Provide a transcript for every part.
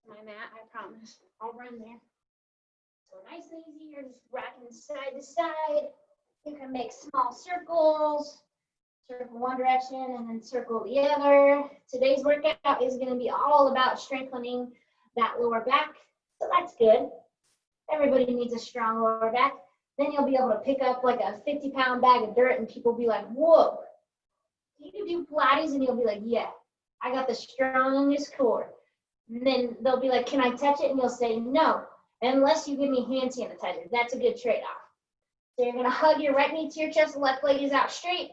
my mat, I promise. I'll run there. So nice and easy, you're just rocking side to side. You can make small circles, circle one direction and then circle the other. Today's workout is going to be all about strengthening that lower back, so that's good. Everybody needs a strong lower back. Then you'll be able to pick up like a 50-pound bag of dirt and people will be like, whoa, you can do Pilates, and you'll be like, yeah, I got the strongest core. And then they'll be like, can I touch it? And you'll say, no, unless you give me hand sanitizer. That's a good trade-off. So you're gonna hug your right knee to your chest, left leg is out straight,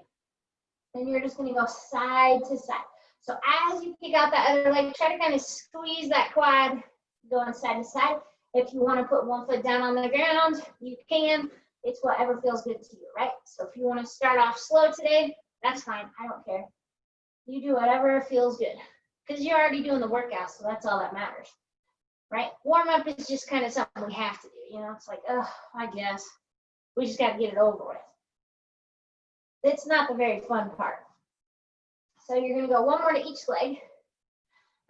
and you're just gonna go side to side. So as you kick out that other leg, try to kind of squeeze that quad, going side to side. If you wanna put one foot down on the ground, you can. It's whatever feels good to you, right? So if you wanna start off slow today, that's fine, I don't care. You do whatever feels good, because you're already doing the workout, so that's all that matters, right? Warm up is just kind of something we have to do, you know? It's like, oh, I guess. We just got to get it over with. It's not the very fun part. So you're going to go one more to each leg.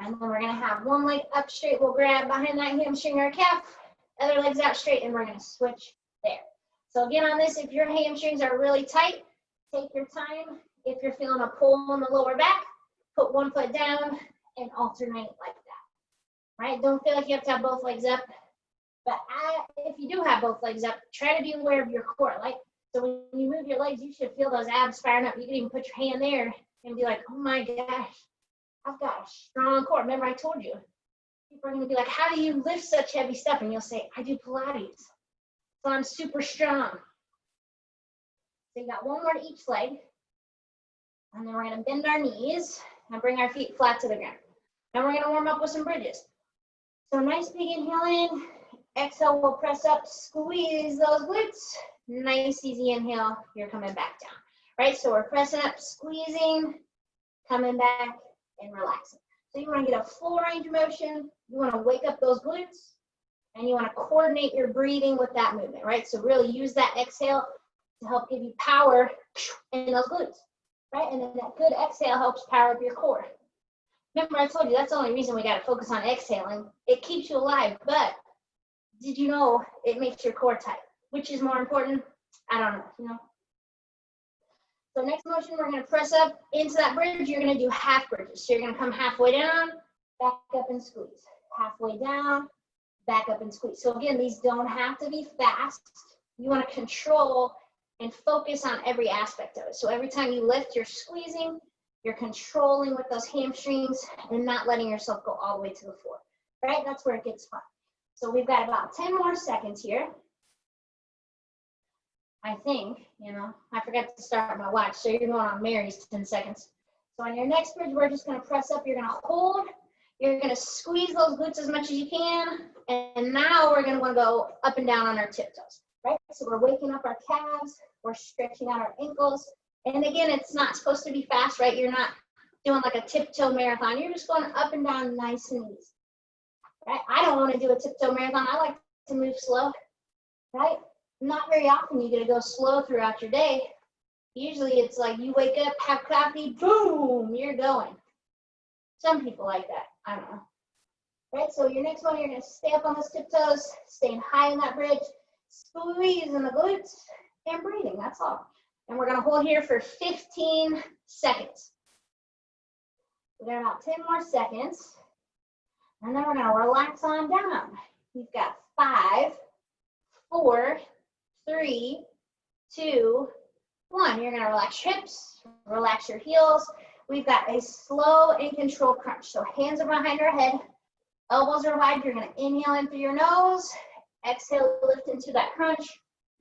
And then we're going to have one leg up straight. We'll grab behind that hamstring or calf. Other leg's out straight, and we're going to switch there. So again, on this, if your hamstrings are really tight, take your time. If you're feeling a pull on the lower back, put one foot down and alternate like that. Right? Don't feel like you have to have both legs up. But if you do have both legs up, try to be aware of your core. Like, so when you move your legs, you should feel those abs firing up. You can even put your hand there and be like, oh my gosh, I've got a strong core. Remember I told you. People are going to be like, how do you lift such heavy stuff? And you'll say, I do Pilates. So I'm super strong. So you got one more to each leg. And then we're going to bend our knees and bring our feet flat to the ground. Now we're going to warm up with some bridges. So nice big inhale in. Exhale, we'll press up, squeeze those glutes. Nice, easy inhale, you're coming back down. Right, so we're pressing up, squeezing, coming back, and relaxing. So you want to get a full range of motion. You want to wake up those glutes, and you want to coordinate your breathing with that movement, right? So really use that exhale to help give you power in those glutes, right? And then that good exhale helps power up your core. Remember, I told you that's the only reason we got to focus on exhaling. It keeps you alive, but did you know it makes your core tight? Which is more important? I don't know, you know? So next motion, we're gonna press up into that bridge. You're gonna do half bridges. So you're gonna come halfway down, back up and squeeze. Halfway down, back up and squeeze. So again, these don't have to be fast. You wanna control and focus on every aspect of it. So every time you lift, you're squeezing, you're controlling with those hamstrings and not letting yourself go all the way to the floor, right? That's where it gets fun. So we've got about 10 more seconds here. I think, you know, I forgot to start my watch, so you're going on Mary's 10 seconds. So on your next bridge, we're just going to press up. You're going to hold. You're going to squeeze those glutes as much as you can. And now we're going to want to go up and down on our tiptoes, right? So we're waking up our calves. We're stretching out our ankles. And again, it's not supposed to be fast, right? You're not doing like a tiptoe marathon. You're just going up and down nice and easy. Right? I don't want to do a tiptoe marathon. I like to move slow, right? Not very often you get to go slow throughout your day. Usually it's like you wake up, have coffee, boom, you're going. Some people like that. I don't know. Right? So your next one, you're going to stay up on those tiptoes, staying high in that bridge, squeezing the glutes, and breathing. That's all. And we're going to hold here for 15 seconds. We got about 10 more seconds. And then we're going to relax on down. You've got 5, 4, 3, 2, 1. You're going to relax your hips, relax your heels. We've got a slow and controlled crunch. So hands are behind our head, elbows are wide. You're going to inhale in through your nose, exhale, lift into that crunch.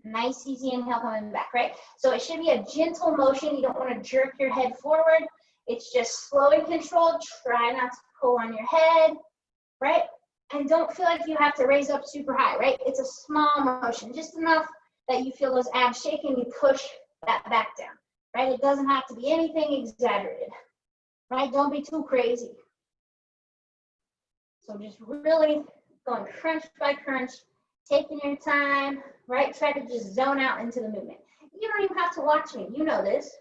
Nice, easy inhale coming back, right? So it should be a gentle motion. You don't want to jerk your head forward. It's just slow and controlled. Try not to pull on your head. Right? And don't feel like you have to raise up super high, right? It's a small motion, just enough that you feel those abs shake and you push that back down, right? It doesn't have to be anything exaggerated, right? Don't be too crazy. So just really going crunch by crunch, taking your time, right? Try to just zone out into the movement. You don't even have to watch me. You know this.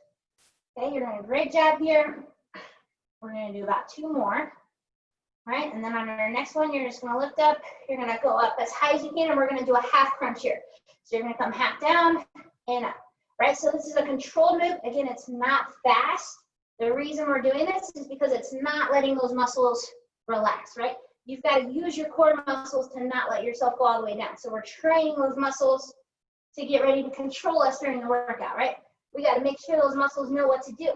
Okay, you're doing a great job here. We're going to do about 2 more. right? And then on our next one, you're just gonna lift up. You're gonna go up as high as you can, and we're gonna do a half crunch here. So you're gonna come half down and up, right? So this is a controlled move. Again, it's not fast. The reason we're doing this is because it's not letting those muscles relax, right? You've got to use your core muscles to not let yourself go all the way down. So we're training those muscles to get ready to control us during the workout, right? We got to make sure those muscles know what to do.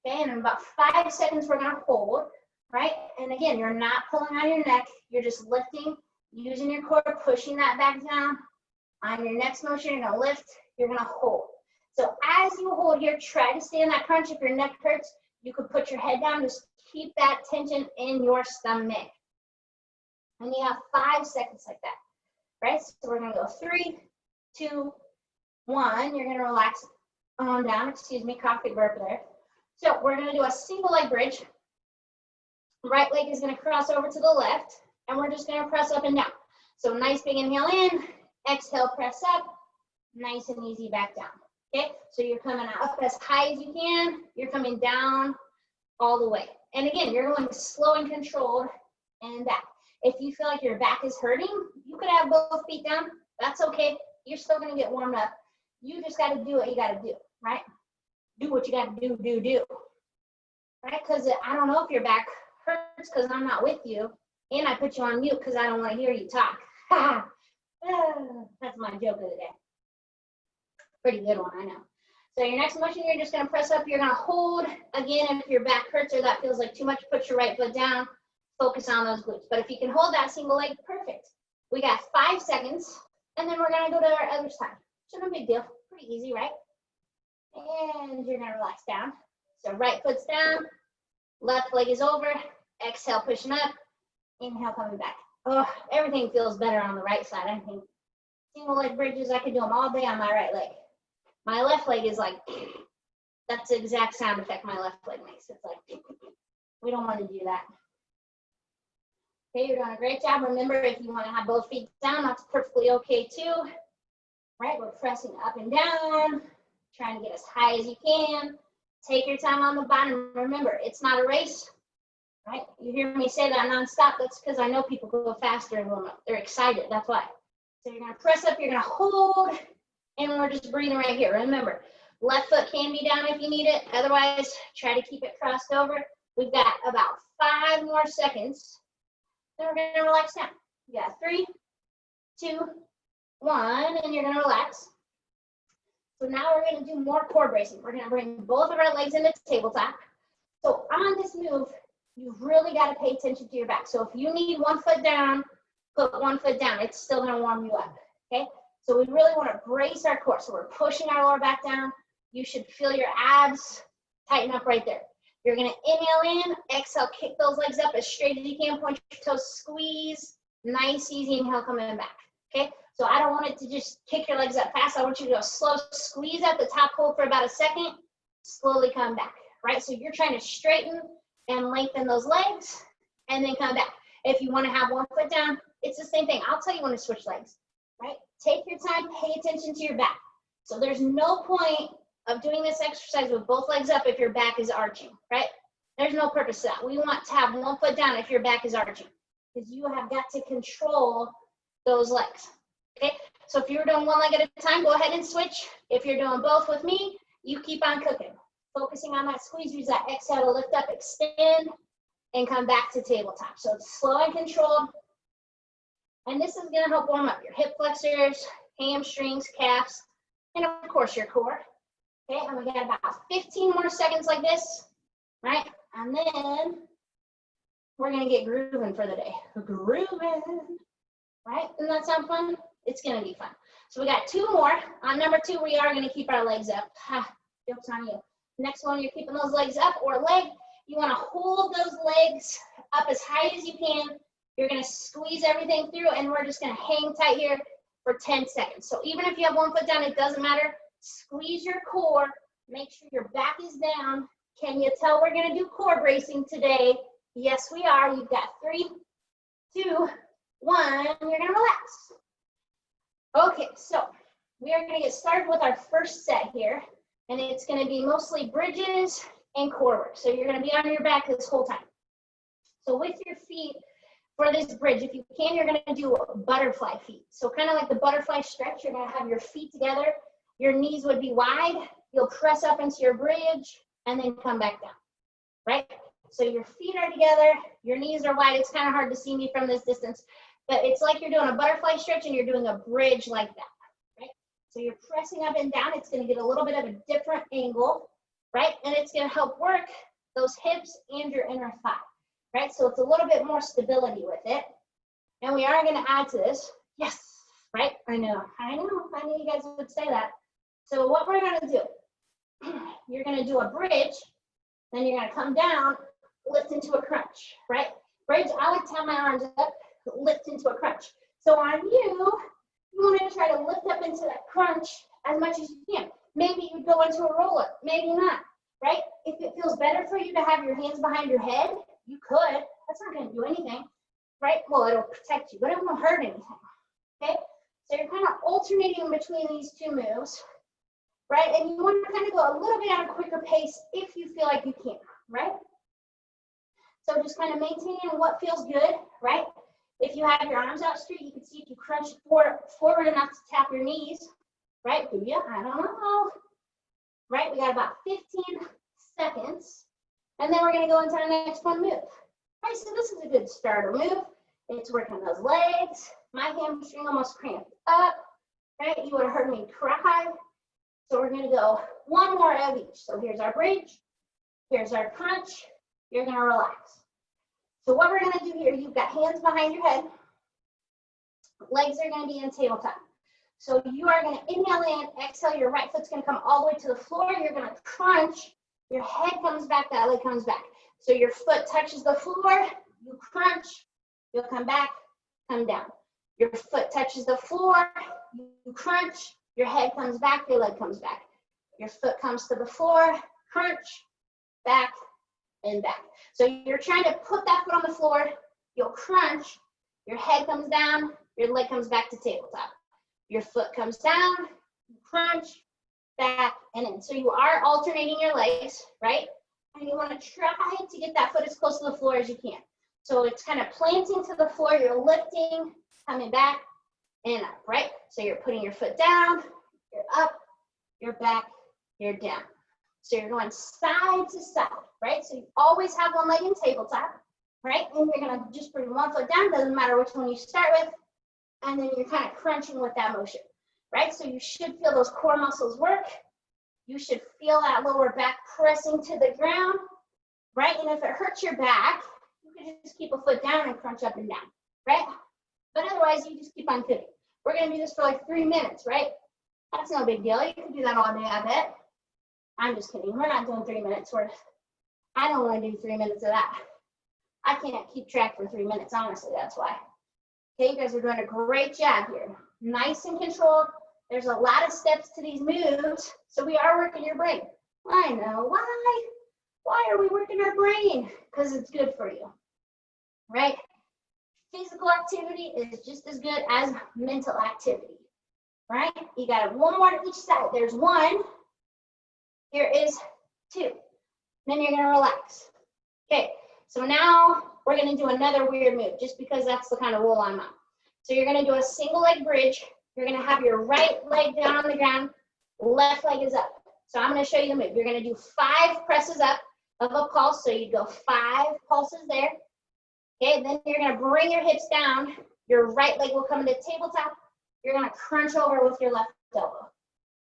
Okay, and in about 5 seconds, we're gonna hold, right? And again, you're not pulling on your neck, you're just lifting, using your core, pushing that back down. On your next motion, you're gonna lift, you're gonna hold. So as you hold here, try to stay in that crunch. If your neck hurts, you could put your head down, just keep that tension in your stomach. And you have 5 seconds like that, right? So we're gonna go 3, 2, 1. You're gonna relax on down, excuse me, coffee burp there. So we're gonna do a single leg bridge. Right leg is gonna cross over to the left, and we're just gonna press up and down. So nice big inhale in, exhale, press up, nice and easy back down. Okay, so you're coming up as high as you can, you're coming down all the way. And again, you're going slow and controlled and back. If you feel like your back is hurting, you could have both feet down, that's okay. You're still gonna get warmed up. You just gotta do what you gotta do, right? Do what you gotta do, right? Because I don't know if your back hurts because I'm not with you, and I put you on mute because I don't want to hear you talk. That's my joke of the day. Pretty good one, I know. So your next motion, you're just gonna press up, you're gonna hold. Again, if your back hurts or that feels like too much, put your right foot down, focus on those glutes. But if you can hold that single leg, perfect. We got 5 seconds, and then we're gonna go to our other side. So no big deal, pretty easy, right? And you're gonna relax down. So right foot's down, left leg is over, exhale, pushing up, inhale, coming back. Oh, everything feels better on the right side, I think. Single leg bridges, I could do them all day on my right leg. My left leg is like, that's the exact sound effect my left leg makes. It's like, we don't want to do that. Okay, you're doing a great job. Remember, if you want to have both feet down, that's perfectly okay too. Right, we're pressing up and down, trying to get as high as you can. Take your time on the bottom. Remember, it's not a race, right? You hear me say that nonstop. That's because I know people go faster and warm up. They're excited, that's why. So you're gonna press up, you're gonna hold, and we're just breathing right here. Remember, left foot can be down if you need it. Otherwise, try to keep it crossed over. We've got about 5 more seconds. Then we're gonna relax down. You got 3, 2, 1, and you're gonna relax. So now we're gonna do more core bracing. We're gonna bring both of our legs into tabletop. So on this move, you've really gotta pay attention to your back. So if you need 1 foot down, put 1 foot down. It's still gonna warm you up, okay? So we really wanna brace our core. So we're pushing our lower back down. You should feel your abs tighten up right there. You're gonna inhale in, exhale, kick those legs up as straight as you can, point your toes, squeeze. Nice, easy inhale coming back, okay? So I don't want it to just kick your legs up fast. I want you to go slow, squeeze at the top, hold for about a second, slowly come back, right? So you're trying to straighten and lengthen those legs and then come back. If you want to have 1 foot down, it's the same thing. I'll tell you when to switch legs, right? Take your time, pay attention to your back. So there's no point of doing this exercise with both legs up if your back is arching, right? There's no purpose to that. We want to have 1 foot down if your back is arching because you have got to control those legs. Okay, so if you're doing 1 leg at a time, go ahead and switch. If you're doing both with me, you keep on cooking. Focusing on that squeeze, use that exhale to lift up, extend, and come back to tabletop. So it's slow and controlled. And this is gonna help warm up your hip flexors, hamstrings, calves, and of course your core. Okay, and we got about 15 more seconds like this, right? And then we're gonna get grooving for the day. Grooving, right? Doesn't that sound fun? It's gonna be fun. So we got 2 more. On number 2, we are gonna keep our legs up. Joke's on you. Next one, you're keeping those legs up or leg. You wanna hold those legs up as high as you can. You're gonna squeeze everything through and we're just gonna hang tight here for 10 seconds. So even if you have 1 foot down, it doesn't matter. Squeeze your core, make sure your back is down. Can you tell we're gonna do core bracing today? Yes, we are. You've got 3, 2, 1, you're gonna relax. Okay, so we are gonna get started with our first set here, and it's gonna be mostly bridges and core work. So you're gonna be on your back this whole time. So with your feet for this bridge, if you can, you're gonna do butterfly feet. So kind of like the butterfly stretch, you're gonna have your feet together, your knees would be wide, you'll press up into your bridge and then come back down, right? So your feet are together, your knees are wide. It's kind of hard to see me from this distance, but it's like you're doing a butterfly stretch and you're doing a bridge like that, right? So you're pressing up and down. It's gonna get a little bit of a different angle, right? And it's gonna help work those hips and your inner thigh, right? So it's a little bit more stability with it. And we are gonna add to this, yes, right? I know you guys would say that. So what we're gonna do, you're gonna do a bridge, then you're gonna come down, lift into a crunch, right? Bridge, I like to have my arms up, lift into a crunch. So on you wanna try to lift up into that crunch as much as you can. Maybe you go into a roll up, maybe not, right? If it feels better for you to have your hands behind your head, you could. That's not gonna do anything, right? Well, it'll protect you, but it won't hurt anything, okay? So you're kind of alternating between these two moves, right? And you want to kind of go a little bit at a quicker pace if you feel like you can, right? So just kind of maintaining what feels good, right? If you have your arms out straight, you can see if you crunch forward enough to tap your knees, right? Do you? I don't know. Right, we got about 15 seconds. And then we're gonna go into our next fun move. All right, so this is a good starter move. It's working those legs. My hamstring almost cramped up, right? You would have heard me cry. So we're gonna go one more of each. So here's our bridge, here's our crunch, you're gonna relax. So what we're gonna do here, you've got hands behind your head, legs are gonna be in tabletop. So you are gonna inhale in, exhale, your right foot's gonna come all the way to the floor, you're gonna crunch, your head comes back, that leg comes back. So your foot touches the floor, you crunch, you'll come back, come down. Your foot touches the floor, you crunch, your head comes back, your leg comes back. Your foot comes to the floor, crunch, back, and back. So you're trying to put that foot on the floor, you'll crunch, your head comes down, your leg comes back to tabletop. Your foot comes down, crunch, back, and in. So you are alternating your legs, right? And you want to try to get that foot as close to the floor as you can. So it's kind of planting to the floor, you're lifting, coming back, and up, right? So you're putting your foot down, you're up, you're back, you're down. So you're going side to side, right? So you always have one leg in tabletop, right? And you're gonna just bring one foot down, doesn't matter which one you start with, and then you're kind of crunching with that motion, right? So you should feel those core muscles work. You should feel that lower back pressing to the ground, right? And if it hurts your back, you can just keep a foot down and crunch up and down, right? But otherwise, you just keep on cooking. We're gonna do this for like 3 minutes, right? That's no big deal. You can do that all day, I bet. I'm just kidding. We're not doing 3 minutes worth. I don't want to do 3 minutes of that. I can't keep track for 3 minutes, honestly, that's why. Okay, you guys are doing a great job here. Nice and controlled. There's a lot of steps to these moves, so we are working your brain. I know, why? Why are we working our brain? Because it's good for you, right? Physical activity is just as good as mental activity, right? You got one more to each side. There's one. Here is 2. Then you're gonna relax. Okay, so now we're gonna do another weird move, just because that's the kind of roll I'm on. So you're gonna do a single leg bridge. You're gonna have your right leg down on the ground, left leg is up. So I'm gonna show you the move. You're gonna do 5 presses up of a pulse. So you go 5 pulses there. Okay, then you're gonna bring your hips down. Your right leg will come into tabletop. You're gonna crunch over with your left elbow.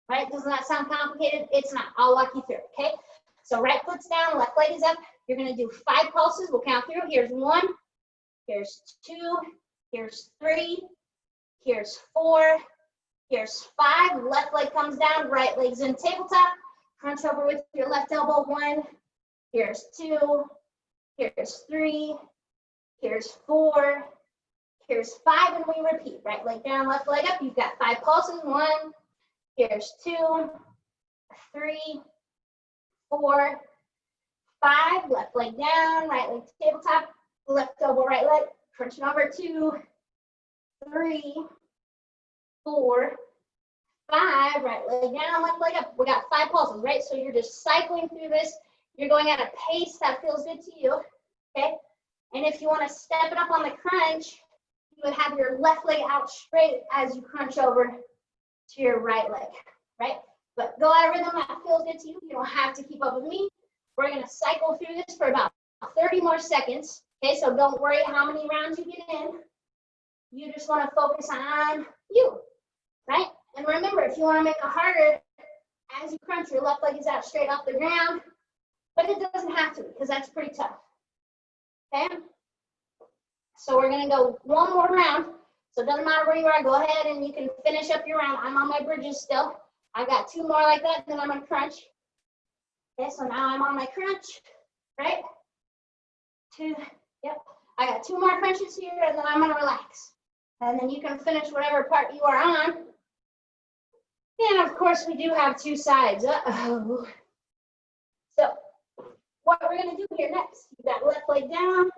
Right, doesn't that sound complicated? It's not, I'll walk you through, okay? So right foot's down, left leg is up. You're gonna do 5 pulses, we'll count through. Here's 1, here's 2, here's 3, here's 4, here's 5. Left leg comes down, right leg's in tabletop. Crunch over with your left elbow. 1, here's 2, here's 3, here's 4, here's 5, and we repeat. Right leg down, left leg up. You've got 5 pulses. 1, here's 2, 3, 4, 5. Left leg down, right leg to tabletop. Left elbow, right leg. Crunching over. 2, 3, 4, 5. Right leg down, left leg up. We got 5 pulses, right? So you're just cycling through this. You're going at a pace that feels good to you, okay? And if you want to step it up on the crunch, you would have your left leg out straight as you crunch over to your right leg, right? But go at a rhythm that feels good to you. You don't have to keep up with me. We're going to cycle through this for about 30 more seconds. Okay, so don't worry how many rounds you get in. You just want to focus on you, right? And remember, if you want to make it harder, as you crunch, your left leg is out straight off the ground, but it doesn't have to because that's pretty tough, okay? So we're going to go one more round. So it doesn't matter where you are, go ahead and you can finish up your round. I'm on my bridges still. I've got 2 more like that, then I'm going to crunch. Okay, so now I'm on my crunch, right? 2, yep. I got 2 more crunches here, and then I'm going to relax. And then you can finish whatever part you are on. And of course, we do have 2 sides. Uh-oh. So what we're going to do here next, you got left leg down,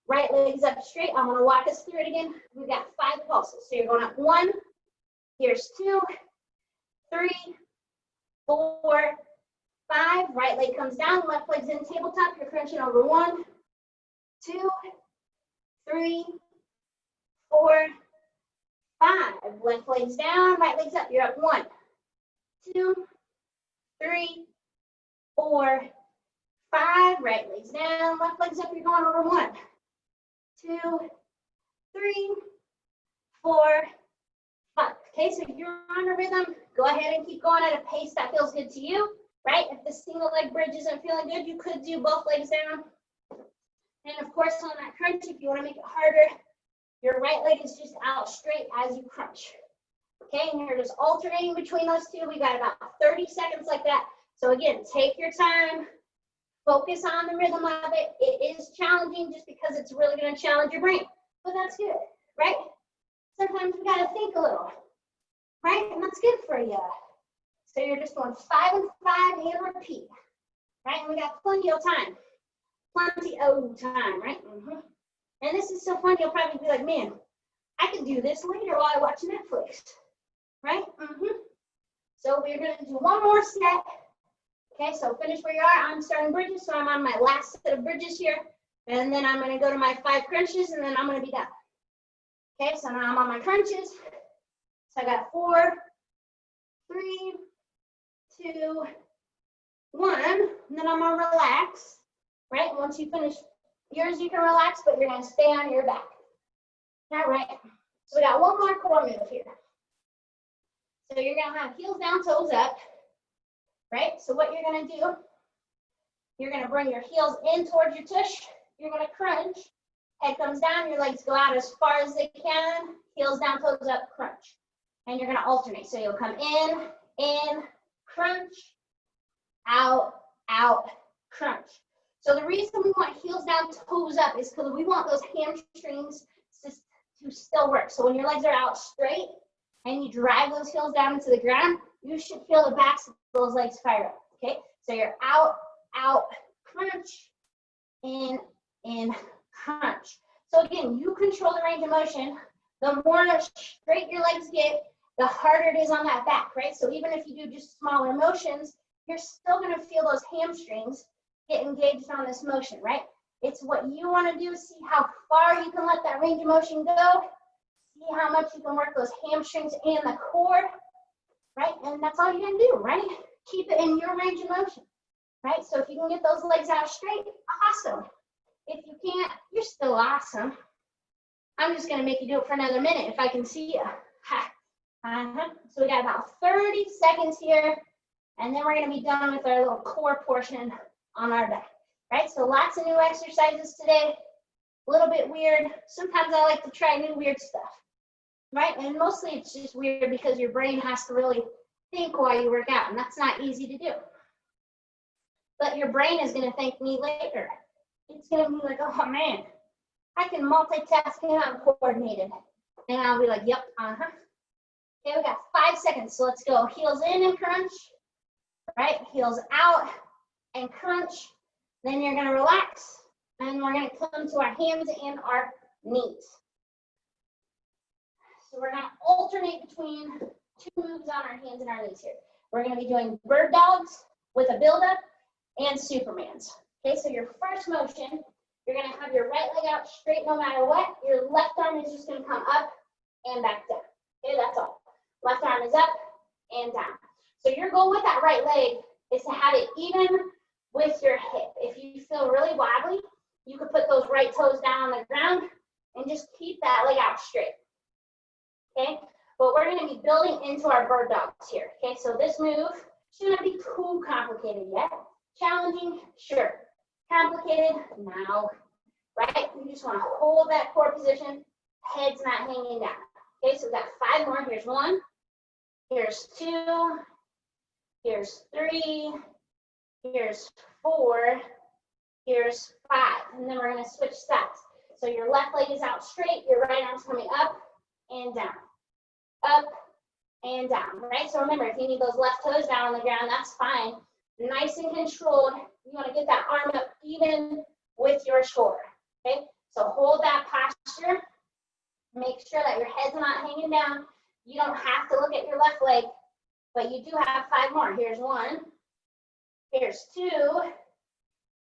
right leg's up straight. I'm going to walk us through it again. We've got 5 pulses. So you're going up 1, here's 2, 3, 4, 5. Right leg comes down, left leg's in tabletop. You're crunching over 1, 2, 3, 4, 5. Left leg's down, right leg's up. You're up 1, 2, 3, 4, 5. Right leg's down, left leg's up. You're going over 1, 2, 3, 4, 5. Okay, so you're on a rhythm. Go ahead and keep going at a pace that feels good to you, right? If the single leg bridge isn't feeling good, you could do both legs down. And of course, on that crunch, if you want to make it harder, your right leg is just out straight as you crunch. Okay, and you're just alternating between those 2. We got about 30 seconds like that. So again, take your time, focus on the rhythm of it. It is challenging just because it's really going to challenge your brain, but that's good, right? Sometimes we got to think a little, right? And that's good for you. So you're just going 5 and 5 and repeat, right? And we got plenty of time. Plenty of time, right? And this is so fun, you'll probably be like, man, I can do this later while I watch Netflix, right? So we're going to do one more set. Okay, so finish where you are. I'm starting bridges, so I'm on my last set of bridges here. And then I'm going to go to my 5 crunches, and then I'm going to be done. Okay, so now I'm on my crunches. So I got 4, 3, 2, 1. And then I'm going to relax, right? Once you finish yours, you can relax, but you're going to stay on your back. All right, so we got one more core move here. So you're going to have heels down, toes up, right? So what you're going to do, you're going to bring your heels in towards your tush. You're going to crunch. Head comes down, your legs go out as far as they can. Heels down, toes up, crunch. And you're going to alternate. So you'll come in, crunch, out, crunch. So the reason we want heels down, toes up is because we want those hamstrings to still work. So when your legs are out straight and you drive those heels down into the ground, you should feel the backs of those legs fire up, okay? So you're out, crunch, in, crunch. So again, you control the range of motion. The more straight your legs get, the harder it is on that back, right? So even if you do just smaller motions, you're still gonna feel those hamstrings get engaged on this motion, right? It's what you wanna do, see how far you can let that range of motion go, see how much you can work those hamstrings and the core, right? And that's all you're gonna do, right? Keep it in your range of motion, right? So if you can get those legs out straight, awesome. If you can't, you're still awesome. I'm just gonna make you do it for another minute if I can see you. So we got about 30 seconds here, and then we're gonna be done with our little core portion on our back, right? So lots of new exercises today, a little bit weird. Sometimes I like to try new weird stuff, right? And mostly it's just weird because your brain has to really think while you work out, and that's not easy to do. But your brain is gonna thank me later. It's gonna be like, oh man, I can multitask and I'm coordinated. And I'll be like, yep, Okay, we got 5 seconds, so let's go. Heels in and crunch, right? Heels out and crunch. Then you're gonna relax, and we're gonna come to our hands and our knees. So we're gonna alternate between 2 moves on our hands and our knees here. We're gonna be doing bird dogs with a buildup and Supermans. Okay, so your first motion You're gonna have your right leg out straight no matter what. Your left arm is just gonna come up and back down. Okay, that's all. Left arm is up and down. So your goal with that right leg is to have it even with your hip. If you feel really wobbly, you could put those right toes down on the ground and just keep that leg out straight. Okay, but we're gonna be building into our bird dogs here. Okay, so this move shouldn't be too complicated yet. Challenging, sure. Complicated, no. Right? You just want to hold that core position, head's not hanging down. Okay, so we've got 5 more. Here's 1, here's 2, here's 3, here's 4, here's 5. And then we're going to switch sides. So your left leg is out straight, your right arm's coming up and down. Up and down, right? So remember, if you need those left toes down on the ground, that's fine. Nice and controlled. You want to get that arm up even with your shoulder, okay? So hold that posture. Make sure that your head's not hanging down. You don't have to look at your left leg, but you do have 5 more. Here's 1, here's 2,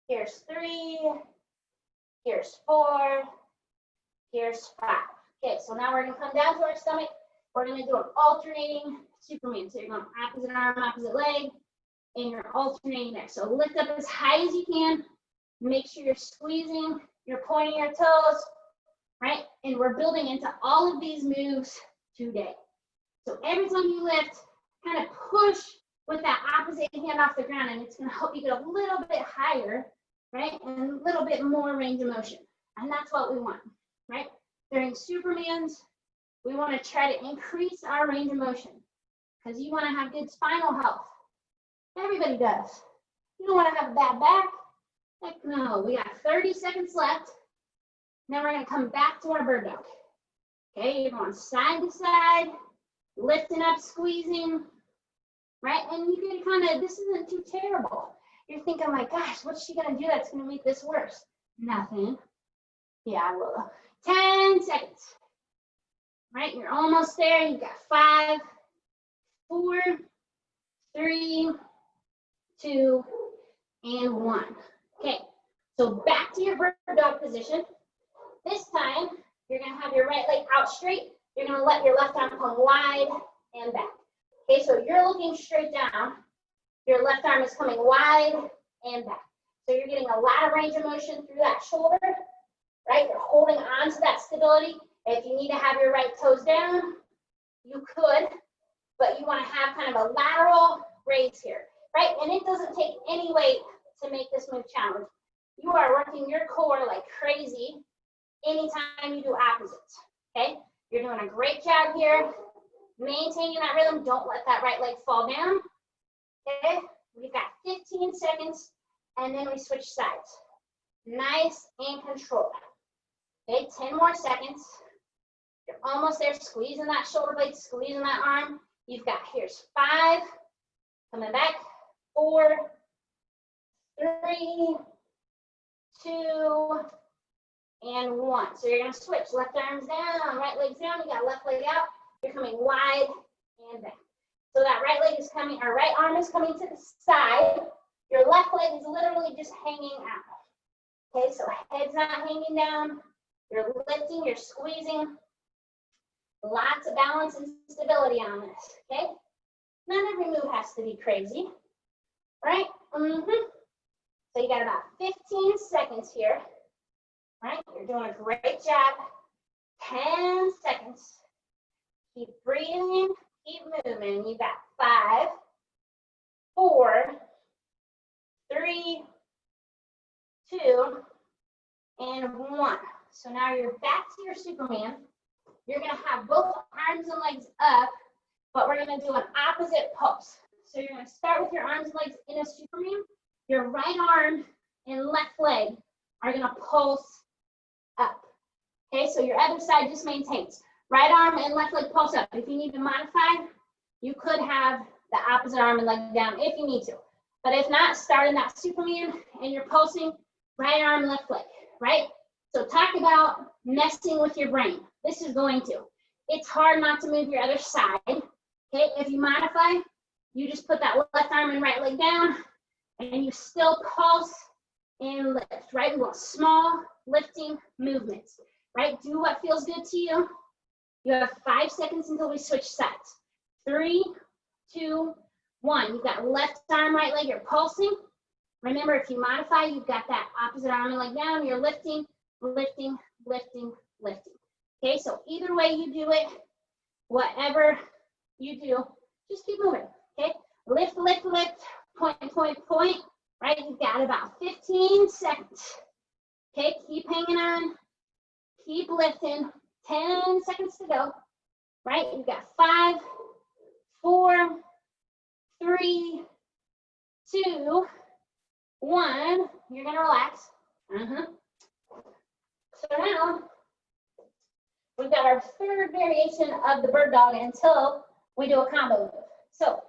here's 3, here's 4, here's 5. Okay, so now we're going to come down to our stomach. We're going to do an alternating Superman. So you're going opposite arm, opposite leg, and you're alternating there. So lift up as high as you can. Make sure you're squeezing, you're pointing your toes, right? And we're building into all of these moves today. So every time you lift, kind of push with that opposite hand off the ground, and it's going to help you get a little bit higher, right? And a little bit more range of motion. And that's what we want, right? During Supermans, we want to try to increase our range of motion because you want to have good spinal health. Everybody does. You don't want to have a bad back. Heck no. We got 30 seconds left. Then we're going to come back to our bird dog. Okay, you're going side to side, lifting up, squeezing, right? And you can kind of, this isn't too terrible. You're thinking, my gosh, what's she going to do that's going to make this worse? Nothing. Yeah, well, 10 seconds. Right, you're almost there. You got 5, 4, 3, 2, and 1. Okay, so back to your bird dog position. This time, you're going to have your right leg out straight. You're going to let your left arm come wide and back. Okay, so you're looking straight down. Your left arm is coming wide and back. So you're getting a lot of range of motion through that shoulder, right? You're holding on to that stability. If you need to have your right toes down, you could, but you want to have kind of a lateral raise here, right? And it doesn't take any weight to make this move challenging. You are working your core like crazy anytime you do opposites, okay? You're doing a great job here, maintaining that rhythm. Don't let that right leg fall down, okay? We've got 15 seconds, and then we switch sides. Nice and controlled. Okay, 10 more seconds. You're almost there, squeezing that shoulder blade, squeezing that arm. You've got, here's 5, coming back, 4, 3, 2, and 1. So you're gonna switch, left arm's down, right leg's down, you got left leg out, you're coming wide and back. So that right leg is coming, our right arm is coming to the side, your left leg is literally just hanging out. Okay, so head's not hanging down, you're lifting, you're squeezing. Lots of balance and stability on this, okay? Not every move has to be crazy, right? So you got about 15 seconds here, right? You're doing a great job. 10 seconds. Keep breathing, keep moving. You got 5, 4, 3, 2, and 1. So now you're back to your Superman. You're going to have both arms and legs up, but we're going to do an opposite pulse. So you're going to start with your arms and legs in a Superman. Your right arm and left leg are going to pulse up. Okay, so your other side just maintains. Right arm and left leg pulse up. If you need to modify, you could have the opposite arm and leg down if you need to. But if not, start in that Superman and you're pulsing right arm, left leg, right? So talk about messing with your brain. This is going to. It's hard not to move your other side. Okay, if you modify, you just put that left arm and right leg down and you still pulse and lift, right? We want small lifting movements, right? Do what feels good to you. You have 5 seconds until we switch sides. 3, 2, 1. You've got left arm, right leg, you're pulsing. Remember, if you modify, you've got that opposite arm and leg down, you're lifting, lifting, lifting, lifting. Okay, so either way you do it, whatever you do, just keep moving, okay? Lift, lift, lift, point, point, point, right? You've got about 15 seconds. Okay, keep hanging on, keep lifting, 10 seconds to go, right? You've got 5, 4, 3, 2, 1. You're gonna relax. So now, we've got our third variation of the bird dog until we do a combo move. So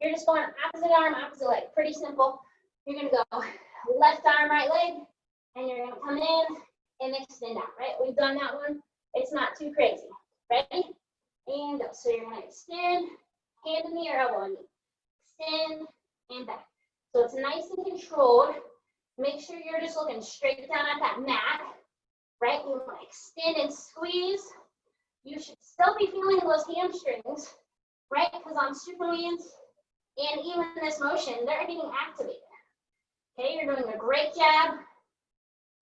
you're just going opposite arm, opposite leg. Pretty simple. You're gonna go left arm, right leg, and you're gonna come in and extend out, right? We've done that one. It's not too crazy. Ready? And go. So you're gonna extend, hand in the air, elbow in the knee. Extend and back. So it's nice and controlled. Make sure you're just looking straight down at that mat, right? You want to extend and squeeze. You should still be feeling those hamstrings, right? Because on Supermans and even this motion, they're getting activated. Okay, you're doing a great job.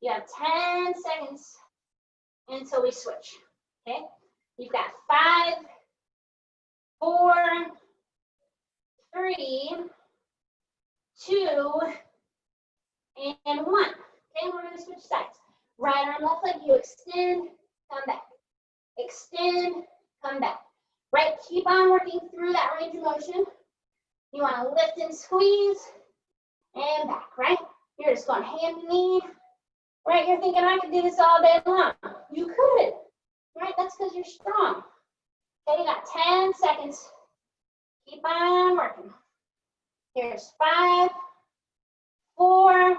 You have 10 seconds until we switch. Okay, you've got 5, 4, 3, 2, and 1. Okay, we're going to switch sides. Right arm, left leg, you extend, come back. Extend, come back. Right, keep on working through that range of motion. You want to lift and squeeze, and back, right? You're just going hand to knee. Right, you're thinking, I could do this all day long. You could, right? That's because you're strong. Okay, you got 10 seconds. Keep on working. Here's 5, 4,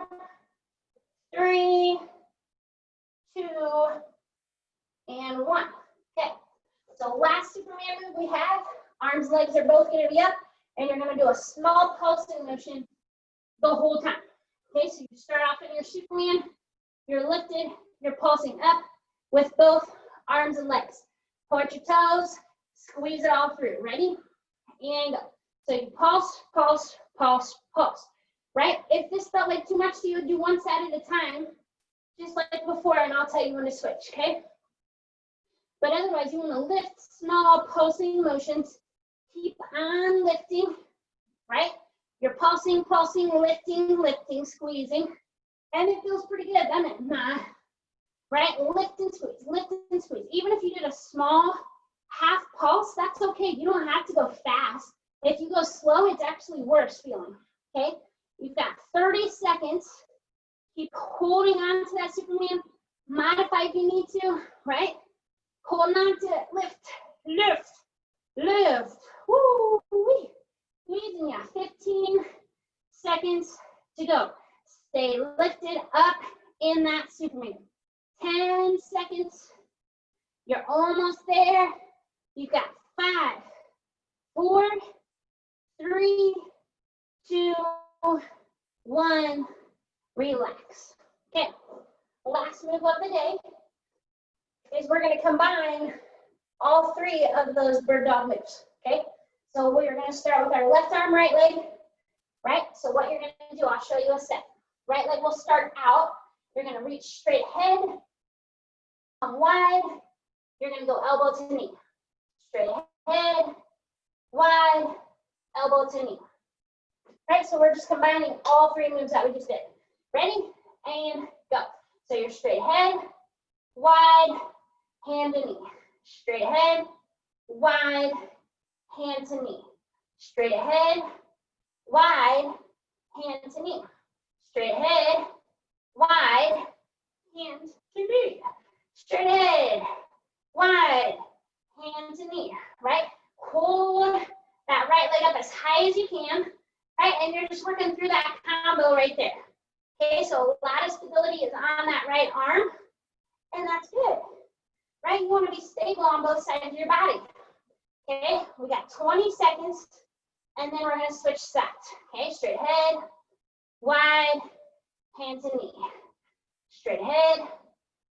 3, 2, and 1. Okay, so last Superman move we have, arms, legs are both gonna be up, and you're gonna do a small pulsing motion the whole time. Okay, so you start off in your Superman, you're lifted, you're pulsing up with both arms and legs. Point your toes, squeeze it all through. Ready? And go. So you pulse, pulse, pulse, pulse. Right? If this felt like too much to you, do one set at a time, just like before, and I'll tell you when to switch, okay? But otherwise, you want to lift small pulsing motions. Keep on lifting, right? You're pulsing, pulsing, lifting, lifting, squeezing. And it feels pretty good, doesn't it? Nah. Right? Lift and squeeze, lift and squeeze. Even if you did a small half pulse, that's okay. You don't have to go fast. If you go slow, it's actually worse feeling, okay? You've got 30 seconds. Keep holding on to that Superman. Modify if you need to, right? Holding on to it. Lift, lift, lift. Woo! Squeezing ya. 15 seconds to go. Stay lifted up in that Superman. 10 seconds. You're almost there. You've got 5, 4, 3, 2, 1. Relax. Okay. Last move of the day is we're going to combine all 3 of those bird dog moves. Okay. So we're going to start with our left arm, right leg. Right. So what you're going to do, I'll show you a set. Right leg will start out. You're going to reach straight ahead, come wide. You're going to go elbow to knee. Straight ahead, wide, elbow to knee. Right, so we're just combining all 3 moves that we just did. Ready? And go. So you're straight ahead, wide, hand to knee. Straight ahead, wide, hand to knee. Straight ahead, wide, hand to knee. Straight ahead, wide, hand to knee. Straight ahead, wide, hand to knee, right? Hold that right leg up as high as you can, right? And you're just working through that combo right there. Okay, so a lot of stability is on that right arm, and that's good, right? You want to be stable on both sides of your body. Okay, we got 20 seconds, and then we're going to switch sides. Okay, straight ahead, wide, hand to knee. Straight ahead,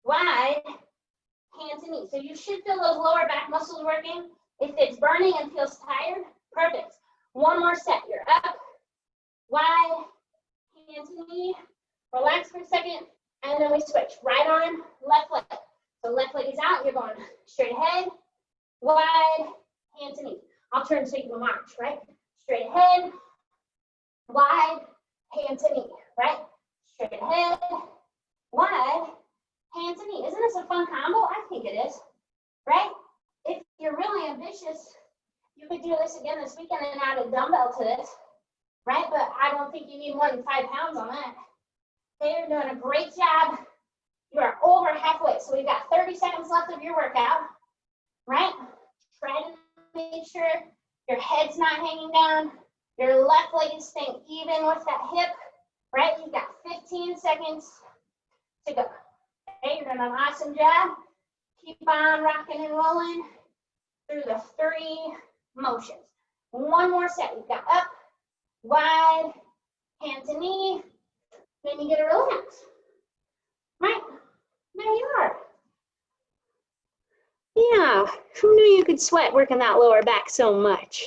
wide, hand to knee. So you should feel those lower back muscles working. If it's burning and feels tired, perfect. One more set. You're up, wide, hand to knee. Relax for a second, and then we switch. Right arm, left leg. So left leg is out. You're going straight ahead, wide, hand to knee. I'll turn so you can march, right? Straight ahead, wide, hand to knee, right? Straight ahead, wide, hand to knee. Isn't this a fun combo? I think it is, right? If you're really ambitious, you could do this again this weekend and add a dumbbell to this, right? But I don't think you need more than 5 pounds on that. Okay, you're doing a great job. You are over halfway. So we've got 30 seconds left of your workout, right? Try to make sure your head's not hanging down. Your left leg is staying even with that hip, right? You've got 15 seconds to go. Okay, you're doing an awesome job. Keep on rocking and rolling through the 3 motions. One more set. You've got up, wide, hand to knee. Then you get a relax. Right? There you are. Yeah, who knew you could sweat working that lower back so much?